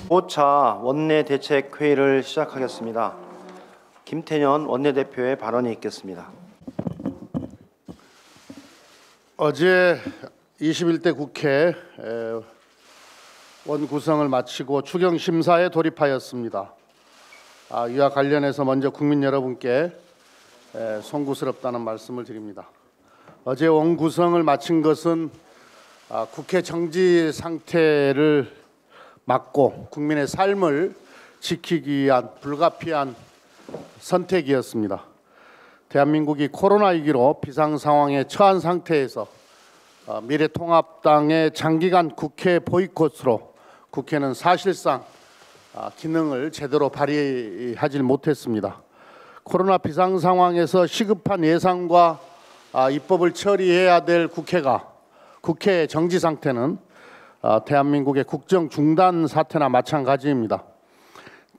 5차 원내대책회의를 시작하겠습니다. 김태년 원내대표의 발언이 있겠습니다. 어제 21대 국회 원구성을 마치고 추경심사에 돌입하였습니다. 이와 관련해서 먼저 국민 여러분께 송구스럽다는 말씀을 드립니다. 어제 원구성을 마친 것은 국회 정지 상태를 막고 국민의 삶을 지키기 위한 불가피한 선택이었습니다. 대한민국이 코로나 위기로 비상 상황에 처한 상태에서 미래통합당의 장기간 국회 보이콧으로 국회는 사실상 기능을 제대로 발휘하지 못했습니다. 코로나 비상 상황에서 시급한 예산과 입법을 처리해야 될 국회가 국회 정지 상태는 대한민국의 국정 중단 사태나 마찬가지입니다.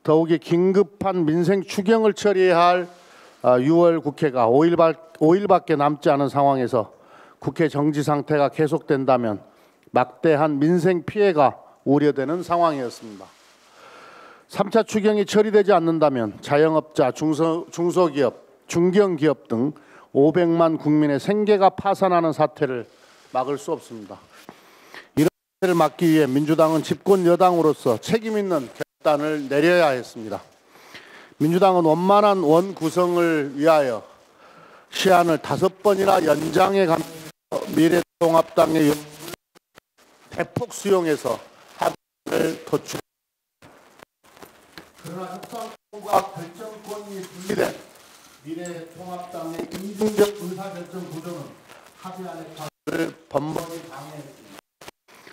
더욱이 긴급한 민생 추경을 처리해야 할 6월 국회가 5일밖에 남지 않은 상황에서 국회 정지 상태가 계속된다면 막대한 민생 피해가 우려되는 상황이었습니다. 3차 추경이 처리되지 않는다면 자영업자, 중소기업, 중견기업 등 500만 국민의 생계가 파산하는 사태를 막을 수 없습니다. 이런 사태를 막기 위해 민주당은 집권 여당으로서 책임 있는 결단을 내려야 했습니다. 민주당은 원만한 원 구성을 위하여 시한을 5번이나 연장해 가면서 미래통합당의 요구를 대폭 수용해서 합의를 도출. 그러나 협상권과 결정권이 분리된 미래통합당의 이중적 의사결정 구조는 합의 안에 를 번번이 방해했습니다.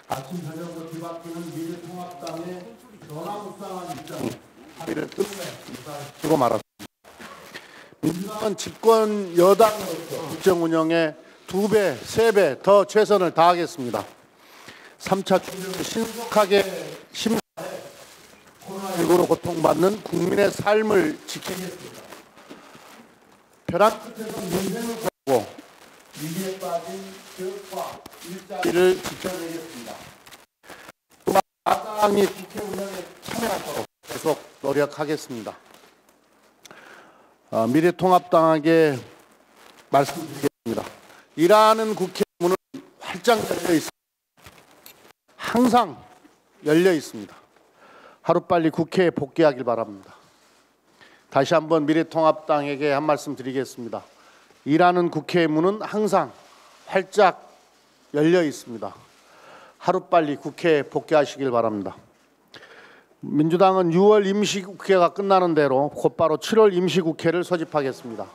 아침 저녁으로 뒤바뀌는 미래통합당의 변화무쌍한 입장이 합의를 끝내 무산시키고 말았습니다. 민주당은 집권 여당으로서 국정 운영에 2배, 3배 더 최선을 다하겠습니다. 3차 추경을 신속하게 심사해 코로나19로 고통받는 국민의 삶을 지키겠습니다. 벼랑 끝에서 민생을 걸고 위기에 빠진 기업과 일자리를 지켜내겠습니다. 야당이 국회 운영에 참여하도록 계속 노력하겠습니다. 미래통합당에게 말씀드리겠습니다. 일하는 국회 문은 활짝 열려 있습니다. 항상 열려 있습니다. 하루빨리 국회에 복귀하길 바랍니다. 다시 한번 미래통합당에게 한 말씀 드리겠습니다. 일하는 국회의 문은 항상 활짝 열려 있습니다. 하루빨리 국회에 복귀하시길 바랍니다. 민주당은 6월 임시국회가 끝나는 대로 곧바로 7월 임시국회를 소집하겠습니다.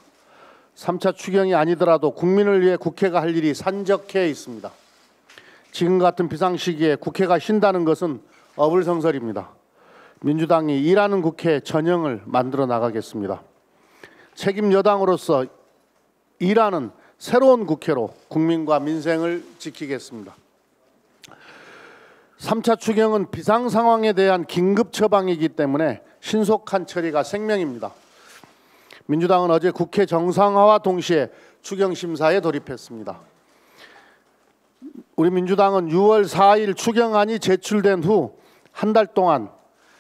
3차 추경이 아니더라도 국민을 위해 국회가 할 일이 산적해 있습니다. 지금 같은 비상시기에 국회가 쉰다는 것은 어불성설입니다. 민주당이 일하는 국회 전형을 만들어 나가겠습니다. 책임 여당으로서 일하는 새로운 국회로 국민과 민생을 지키겠습니다. 3차 추경은 비상 상황에 대한 긴급 처방이기 때문에 신속한 처리가 생명입니다. 민주당은 어제 국회 정상화와 동시에 추경 심사에 돌입했습니다. 우리 민주당은 6월 4일 추경안이 제출된 후 한 달 동안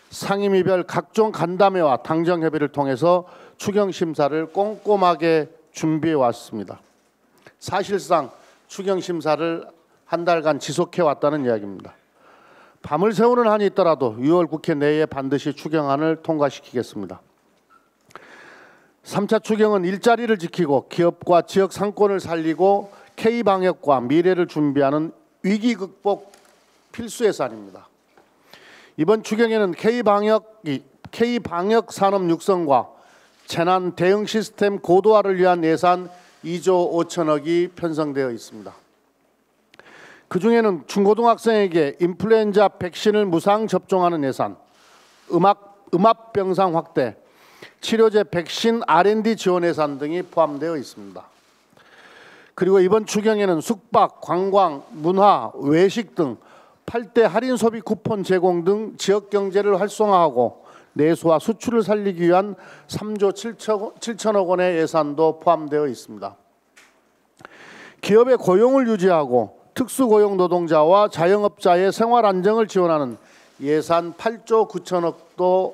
상임위별 각종 간담회와 당정 협의를 통해서 추경 심사를 꼼꼼하게 준비해 왔습니다. 사실상 추경 심사를 한 달간 지속해 왔다는 이야기입니다. 밤을 새우는 한이 있더라도 6월 국회 내에 반드시 추경안을 통과시키겠습니다. 3차 추경은 일자리를 지키고 기업과 지역 상권을 살리고 K방역과 미래를 준비하는 위기 극복 필수 예산입니다. 이번 추경에는 K방역 산업 육성과 재난 대응 시스템 고도화를 위한 예산 2조 5천억이 편성되어 있습니다. 그중에는 중고등학생에게 인플루엔자 백신을 무상 접종하는 예산, 음압병상 확대, 치료제 백신 R&D 지원 예산 등이 포함되어 있습니다. 그리고 이번 추경에는 숙박, 관광, 문화, 외식 등 8대 할인 소비 쿠폰 제공 등 지역 경제를 활성화하고 내수와 수출을 살리기 위한 3조 7천억 원의 예산도 포함되어 있습니다. 기업의 고용을 유지하고 특수고용 노동자와 자영업자의 생활 안정을 지원하는 예산 8조 9천억도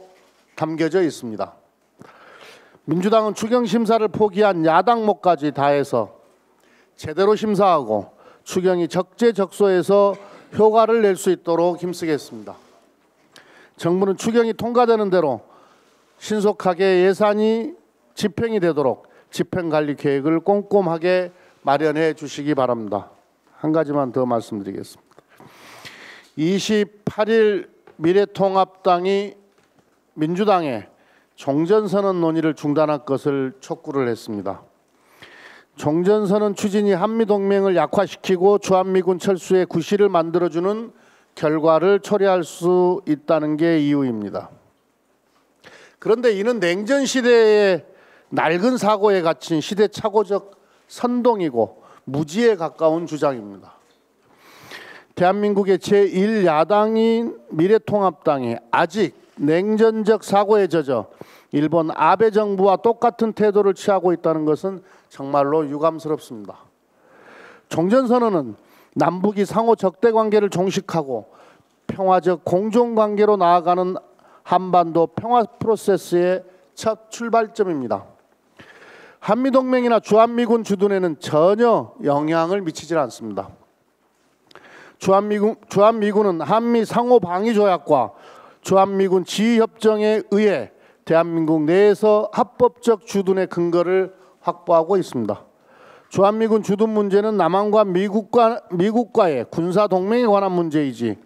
담겨져 있습니다. 민주당은 추경심사를 포기한 야당목까지 다해서 제대로 심사하고 추경이 적재적소에서 효과를 낼 수 있도록 힘쓰겠습니다. 정부는 추경이 통과되는 대로 신속하게 예산이 집행이 되도록 집행관리 계획을 꼼꼼하게 마련해 주시기 바랍니다. 한 가지만 더 말씀드리겠습니다. 28일 미래통합당이 민주당의 종전선언 논의를 중단할 것을 촉구를 했습니다. 종전선언 추진이 한미동맹을 약화시키고 주한미군 철수의 구실을 만들어주는 결과를 초래할 수 있다는 게 이유입니다. 그런데 이는 냉전 시대의 낡은 사고에 갇힌 시대착오적 선동이고 무지에 가까운 주장입니다. 대한민국의 제1야당인 미래통합당이 아직 냉전적 사고에 젖어 일본 아베 정부와 똑같은 태도를 취하고 있다는 것은 정말로 유감스럽습니다. 종전선언은 남북이 상호 적대 관계를 종식하고 평화적 공존관계로 나아가는 한반도 평화 프로세스의 첫 출발점입니다. 한미동맹이나 주한미군 주둔에는 전혀 영향을 미치지 않습니다. 주한미군은 한미 상호방위조약과 주한미군 지휘협정에 의해 대한민국 내에서 합법적 주둔의 근거를 확보하고 있습니다. 주한미군 주둔 문제는 남한과 미국과의 군사동맹에 관한 문제이지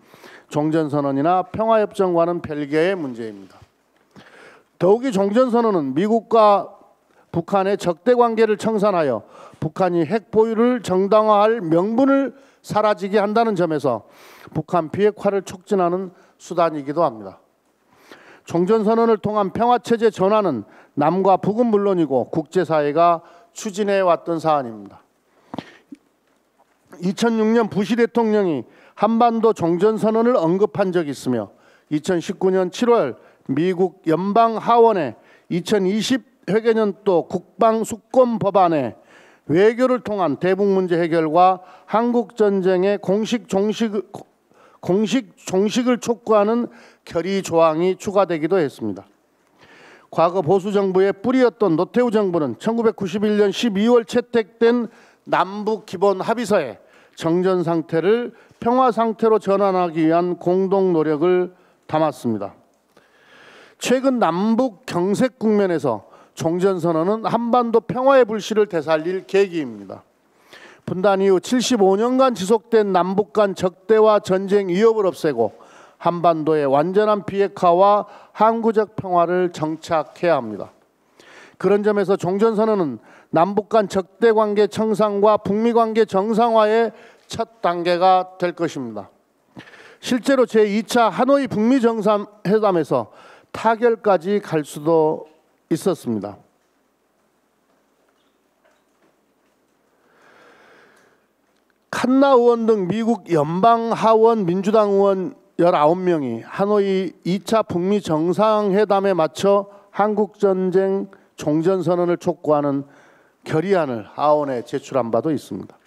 종전선언이나 평화협정과는 별개의 문제입니다. 더욱이 종전선언은 미국과 북한의 적대관계를 청산하여 북한이 핵 보유를 정당화할 명분을 사라지게 한다는 점에서 북한 비핵화를 촉진하는 수단이기도 합니다. 종전선언을 통한 평화체제 전환은 남과 북은 물론이고 국제사회가 추진해왔던 사안입니다. 2006년 부시 대통령이 한반도 종전선언을 언급한 적이 있으며 2019년 7월 미국 연방하원의 2020 회계년도 국방수권 법안에 외교를 통한 대북문제 해결과 한국전쟁의 공식 종식을 촉구하는 결의 조항이 추가되기도 했습니다. 과거 보수정부의 뿌리였던 노태우 정부는 1991년 12월 채택된 남북기본합의서에 정전 상태를 평화 상태로 전환하기 위한 공동 노력을 담았습니다. 최근 남북 경색 국면에서 종전선언은 한반도 평화의 불씨를 되살릴 계기입니다. 분단 이후 75년간 지속된 남북 간 적대와 전쟁 위협을 없애고 한반도의 완전한 비핵화와 항구적 평화를 정착해야 합니다. 그런 점에서 종전선언은 남북 간 적대 관계 청산과 북미 관계 정상화의 첫 단계가 될 것입니다. 실제로 제2차 하노이 북미 정상회담에서 타결까지 갈 수도 있었습니다. 칸나 의원 등 미국 연방하원 민주당 의원 19명이 하노이 2차 북미 정상회담에 맞춰 한국전쟁 종전선언을 촉구하는 결의안을 하원에 제출한 바도 있습니다.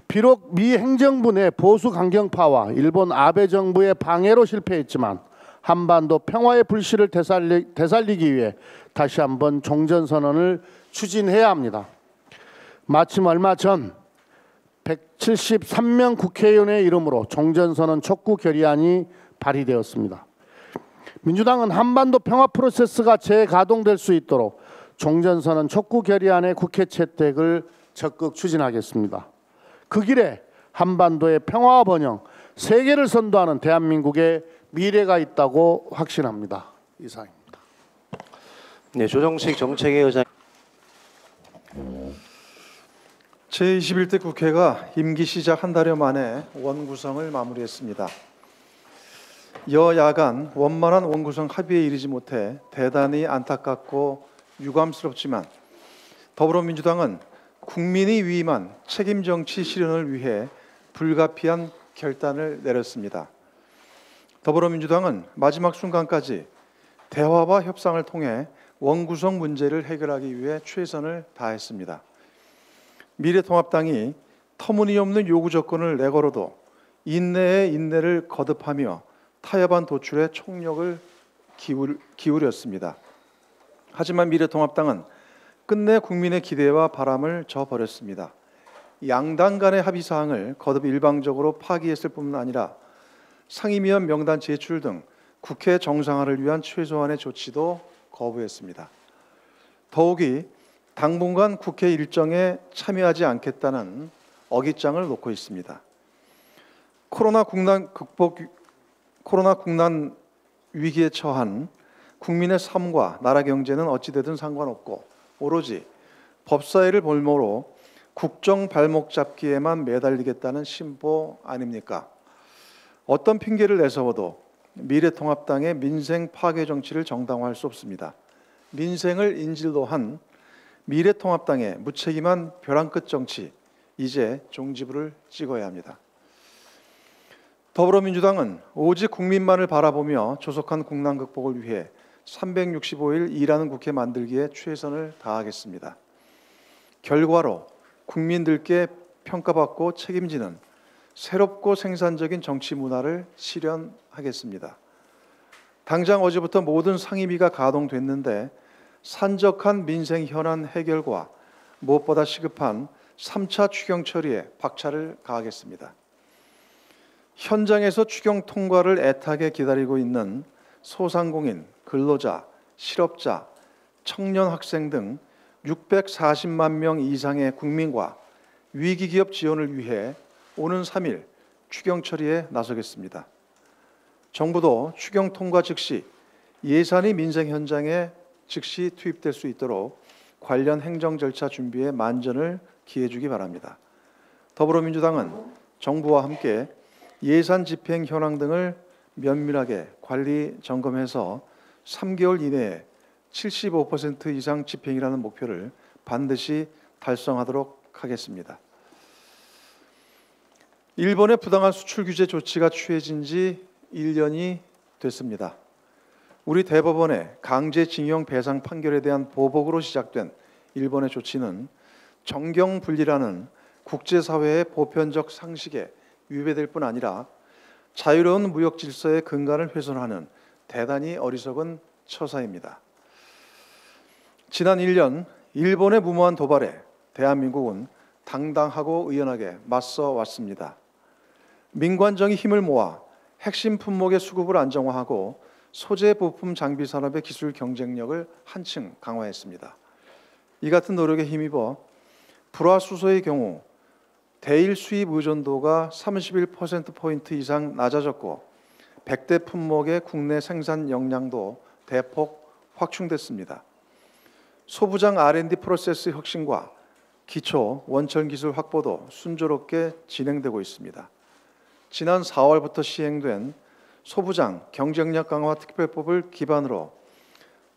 비록 미 행정부 내 보수 강경파와 일본 아베 정부의 방해로 실패했지만 한반도 평화의 불씨를 되살리기 위해 다시 한번 종전선언을 추진해야 합니다. 마침 얼마 전 173명 국회의원의 이름으로 종전선언 촉구 결의안이 발의되었습니다. 민주당은 한반도 평화 프로세스가 재가동될 수 있도록 종전선언 촉구 결의안의 국회 채택을 적극 추진하겠습니다. 그 길에 한반도의 평화와 번영, 세계를 선도하는 대한민국의 미래가 있다고 확신합니다. 이상입니다. 네, 조정식 정책위 의장. 제21대 국회가 임기 시작 한 달여 만에 원구성을 마무리했습니다. 여야 간 원만한 원구성 합의에 이르지 못해 대단히 안타깝고 유감스럽지만 더불어민주당은 국민이 위임한 책임 정치 실현을 위해 불가피한 결단을 내렸습니다. 더불어민주당은 마지막 순간까지 대화와 협상을 통해 원구성 문제를 해결하기 위해 최선을 다했습니다. 미래통합당이 터무니없는 요구 조건을 내걸어도 인내에 인내를 거듭하며 타협한 도출에 총력을 기울였습니다. 하지만 미래통합당은 끝내 국민의 기대와 바람을 저버렸습니다. 양당 간의 합의 사항을 거듭 일방적으로 파기했을 뿐만 아니라 상임위원 명단 제출 등 국회 정상화를 위한 최소한의 조치도 거부했습니다. 더욱이 당분간 국회 일정에 참여하지 않겠다는 어깃장을 놓고 있습니다. 코로나 국난 위기에 처한 국민의 삶과 나라 경제는 어찌되든 상관없고 오로지 법사위를 볼모로 국정 발목 잡기에만 매달리겠다는 심보 아닙니까? 어떤 핑계를 내세워도 미래통합당의 민생 파괴 정치를 정당화할 수 없습니다. 민생을 인질로 한 미래통합당의 무책임한 벼랑 끝 정치, 이제 종지부를 찍어야 합니다. 더불어민주당은 오직 국민만을 바라보며 조속한 국난 극복을 위해 365일 일하는 국회 만들기에 최선을 다하겠습니다. 결과로 국민들께 평가받고 책임지는 새롭고 생산적인 정치 문화를 실현하겠습니다. 당장 어제부터 모든 상임위가 가동됐는데 산적한 민생 현안 해결과 무엇보다 시급한 3차 추경 처리에 박차를 가하겠습니다. 현장에서 추경 통과를 애타게 기다리고 있는 소상공인, 근로자, 실업자, 청년 학생 등 640만 명 이상의 국민과 위기기업 지원을 위해 오는 3일 추경 처리에 나서겠습니다. 정부도 추경 통과 즉시 예산이 민생 현장에 즉시 투입될 수 있도록 관련 행정 절차 준비에 만전을 기해 주기 바랍니다. 더불어민주당은 정부와 함께 예산 집행 현황 등을 면밀하게 관리 점검해서 3개월 이내에 75% 이상 집행이라는 목표를 반드시 달성하도록 하겠습니다. 일본의 부당한 수출 규제 조치가 취해진 지 1년이 됐습니다. 우리 대법원의 강제징용 배상 판결에 대한 보복으로 시작된 일본의 조치는 정경분리라는 국제사회의 보편적 상식에 위배될 뿐 아니라 자유로운 무역 질서의 근간을 훼손하는 대단히 어리석은 처사입니다. 지난 1년 일본의 무모한 도발에 대한민국은 당당하고 의연하게 맞서 왔습니다. 민관정이 힘을 모아 핵심 품목의 수급을 안정화하고 소재 부품 장비 산업의 기술 경쟁력을 한층 강화했습니다. 이 같은 노력에 힘입어 불화수소의 경우 대일 수입 의존도가 31%포인트 이상 낮아졌고 100대 품목의 국내 생산 역량도 대폭 확충됐습니다. 소부장 R&D 프로세스 혁신과 기초 원천 기술 확보도 순조롭게 진행되고 있습니다. 지난 4월부터 시행된 소부장 경쟁력 강화 특별법을 기반으로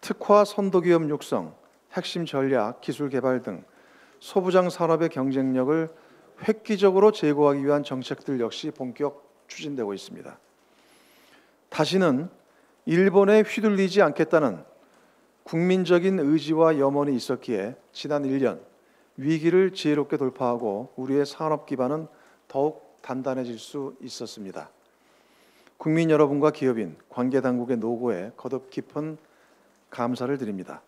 특화 선도기업 육성, 핵심 전략, 기술 개발 등 소부장 산업의 경쟁력을 획기적으로 제고하기 위한 정책들 역시 본격 추진되고 있습니다. 다시는 일본에 휘둘리지 않겠다는 국민적인 의지와 염원이 있었기에 지난 1년 위기를 지혜롭게 돌파하고 우리의 산업 기반은 더욱 단단해질 수 있었습니다. 국민 여러분과 기업인, 관계당국의 노고에 거듭 깊은 감사를 드립니다.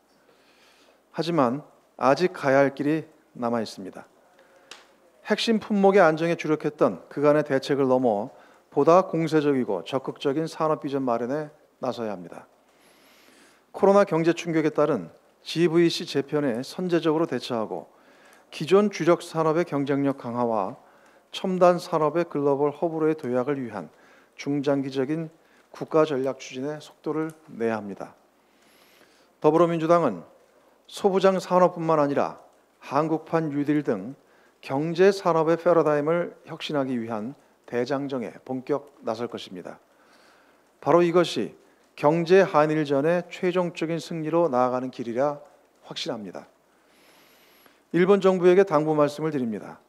하지만 아직 가야 할 길이 남아 있습니다. 핵심 품목의 안정에 주력했던 그간의 대책을 넘어 보다 공세적이고 적극적인 산업 비전 마련에 나서야 합니다. 코로나 경제 충격에 따른 GVC 재편에 선제적으로 대처하고 기존 주력 산업의 경쟁력 강화와 첨단 산업의 글로벌 허브로의 도약을 위한 중장기적인 국가 전략 추진에 속도를 내야 합니다. 더불어민주당은 소부장 산업뿐만 아니라 한국판 뉴딜 등 경제 산업의 패러다임을 혁신하기 위한 대장정에 본격 나설 것입니다. 바로 이것이 경제 한일전의 최종적인 승리로 나아가는 길이라 확신합니다. 일본 정부에게 당부 말씀을 드립니다.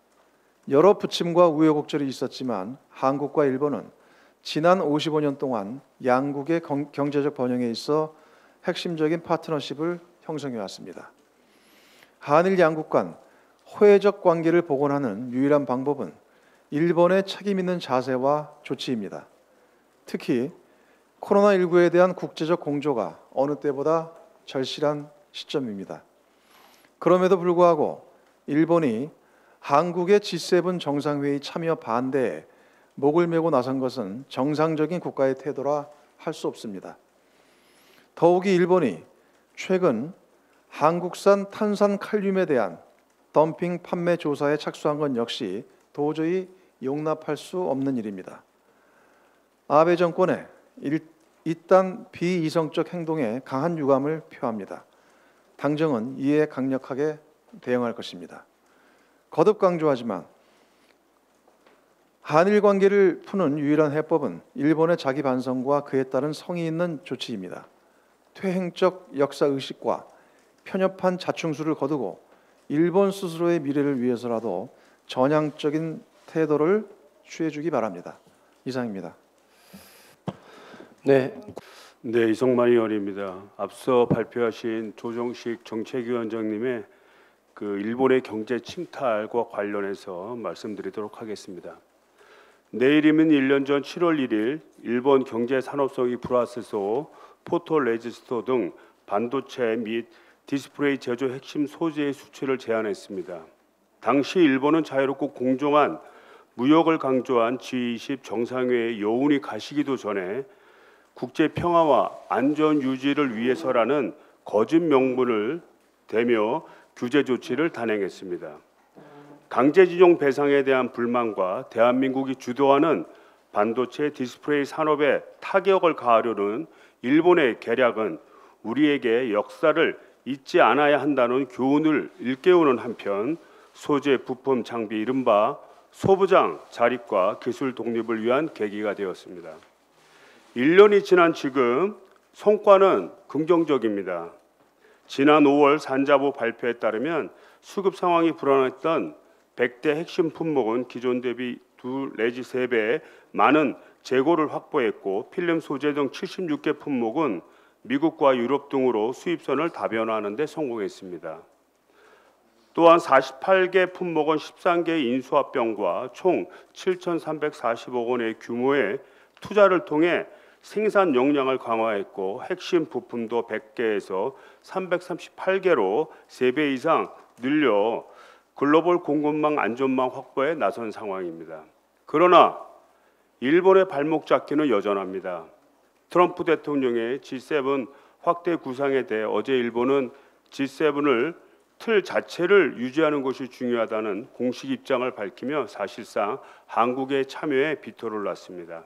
여러 부침과 우여곡절이 있었지만 한국과 일본은 지난 55년 동안 양국의 경제적 번영에 있어 핵심적인 파트너십을 형성해 왔습니다. 한일 양국 간 호혜적 관계를 복원하는 유일한 방법은 일본의 책임 있는 자세와 조치입니다. 특히 코로나19에 대한 국제적 공조가 어느 때보다 절실한 시점입니다. 그럼에도 불구하고 일본이 한국의 G7 정상회의 참여 반대에 목을 메고 나선 것은 정상적인 국가의 태도라 할 수 없습니다. 더욱이 일본이 최근 한국산 탄산 칼륨에 대한 덤핑 판매 조사에 착수한 건 역시 도저히 용납할 수 없는 일입니다. 아베 정권의 이딴 비이성적 행동에 강한 유감을 표합니다. 당정은 이에 강력하게 대응할 것입니다. 거듭 강조하지만 한일 관계를 푸는 유일한 해법은 일본의 자기 반성과 그에 따른 성의 있는 조치입니다. 퇴행적 역사 의식과 편협한 자충수를 거두고 일본 스스로의 미래를 위해서라도 전향적인 태도를 취해주기 바랍니다. 이상입니다. 네, 이성만 의원입니다. 앞서 발표하신 조정식 정책위원장님의 일본의 경제 침탈과 관련해서 말씀드리도록 하겠습니다. 내일이면 1년 전 7월 1일 일본 경제 산업성이 불화세소, 포토레지스터 등 반도체 및 디스플레이 제조 핵심 소재의 수출을 제한했습니다. 당시 일본은 자유롭고 공정한 무역을 강조한 G20 정상회의 여운이 가시기도 전에 국제 평화와 안전 유지를 위해서라는 거짓 명분을 대며 규제 조치를 단행했습니다. 강제징용 배상에 대한 불만과 대한민국이 주도하는 반도체 디스플레이 산업에 타격을 가하려는 일본의 계략은 우리에게 역사를 잊지 않아야 한다는 교훈을 일깨우는 한편 소재, 부품, 장비, 이른바 소부장 자립과 기술 독립을 위한 계기가 되었습니다. 1년이 지난 지금 성과는 긍정적입니다. 지난 5월 산자부 발표에 따르면 수급 상황이 불안했던 100대 핵심 품목은 기존 대비 2 내지 3배 많은 재고를 확보했고 필름 소재 등 76개 품목은 미국과 유럽 등으로 수입선을 다변화하는 데 성공했습니다. 또한 48개 품목은 13개의 인수합병과 총 7,340억 원의 규모의 투자를 통해 생산 역량을 강화했고 핵심 부품도 100개에서 338개로 3배 이상 늘려 글로벌 공급망 안전망 확보에 나선 상황입니다. 그러나 일본의 발목 잡기는 여전합니다. 트럼프 대통령의 G7 확대 구상에 대해 어제 일본은 G7을 틀 자체를 유지하는 것이 중요하다는 공식 입장을 밝히며 사실상 한국의 참여에 비토를 놨습니다.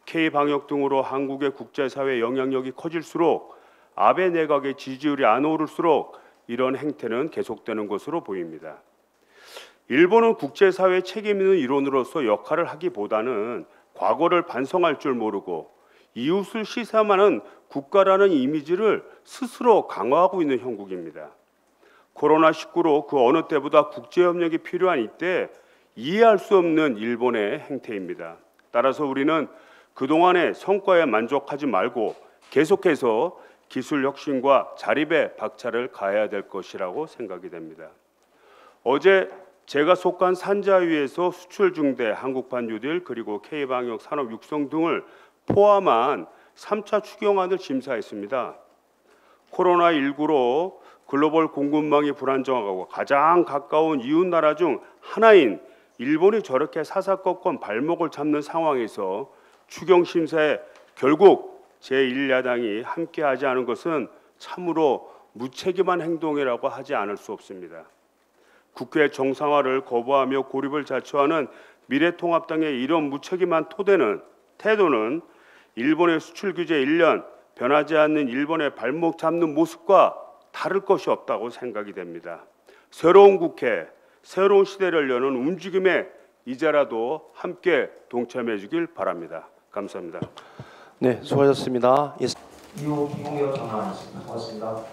K-방역 등으로 한국의 국제사회 영향력이 커질수록 아베 내각의 지지율이 안 오를수록 이런 행태는 계속되는 것으로 보입니다. 일본은 국제사회 책임 있는 일원으로서 역할을 하기보다는 과거를 반성할 줄 모르고 이웃을 시샘하는 국가라는 이미지를 스스로 강화하고 있는 형국입니다. 코로나19로 그 어느 때보다 국제협력이 필요한 이때 이해할 수 없는 일본의 행태입니다. 따라서 우리는 그동안의 성과에 만족하지 말고 계속해서 기술 혁신과 자립에 박차를 가해야 될 것이라고 생각이 됩니다. 어제 제가 속한 산자위에서 수출 중대, 한국판 뉴딜 그리고 K방역 산업 육성 등을 포함한 3차 추경안을 심사했습니다. 코로나19로 글로벌 공급망이 불안정하고 가장 가까운 이웃 나라 중 하나인 일본이 저렇게 사사건건 발목을 잡는 상황에서 추경 심사에 결국 제1야당이 함께하지 않은 것은 참으로 무책임한 행동이라고 하지 않을 수 없습니다. 국회 정상화를 거부하며 고립을 자처하는 미래통합당의 이런 무책임한 태도는 일본의 수출 규제 1년 변하지 않는 일본의 발목 잡는 모습과 다를 것이 없다고 생각이 됩니다. 새로운 국회, 새로운 시대를 여는 움직임에 이제라도 함께 동참해 주길 바랍니다. 감사합니다. 네, 수고하셨습니다. 이호 김웅 의원 전화하겠습니다. 고맙습니다.